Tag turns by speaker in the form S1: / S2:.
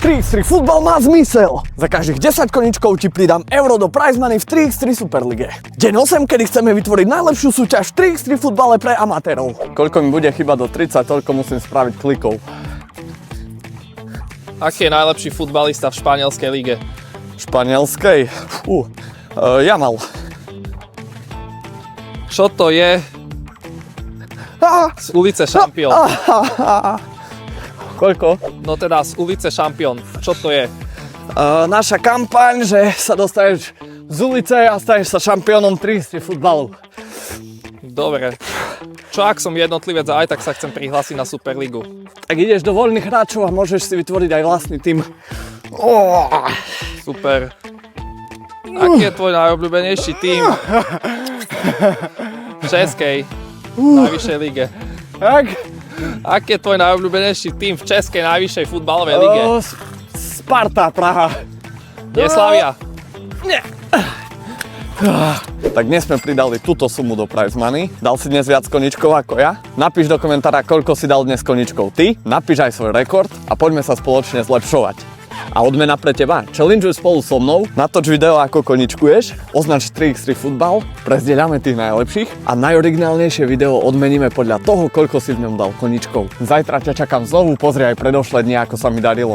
S1: 3x3 futbal má zmysel. Za každých 10 koničkov ti pridám euro do prize money v 3x3 Superlige. Deň 8, kedy chceme vytvoriť najlepšiu súťaž v 3x3 futbale pre amatérov. Koľko mi bude chyba do 30, toľko musím spraviť klikov.
S2: Aký je najlepší futbalista v španielskej lige?
S1: Španielskej? Jamal.
S2: Čo to je z ulice Šampión?
S1: Koľko?
S2: No teda z ulice Šampión. Čo to je?
S1: Naša kampaň, že sa dostaneš z ulice a staneš sa šampiónom 3x3 futbalu.
S2: Dobre. Čo ak som jednotlivec a aj tak sa chcem prihlásiť na Superligu?
S1: Tak ideš do voľných hráčov a môžeš si vytvoriť aj vlastný tím.
S2: Super. Aký je tvoj najobľúbenejší tím v českej najvyššej lige?
S1: Tak?
S2: Aký je tvoj najobľúbenejší tím v českej najvyššej futbalovej lige?
S1: Sparta Praha.
S2: Nie Slavia?
S1: Nie. Tak dnes sme pridali túto sumu do prize money. Dal si dnes viac koničkov ako ja? Napíš do komentára, koľko si dal dnes koničkov ty, napíš aj svoj rekord a poďme sa spoločne zlepšovať. A odmena pre teba, challengeuj spolu so mnou, natoč video ako koničkuješ, označ 3x3 futbal, prezdieľame tých najlepších a najoriginálnejšie video odmeníme podľa toho, koľko si v ňom dal koničkov. Zajtra ťa čakám znovu, pozri aj predošlé dni, ako sa mi darilo.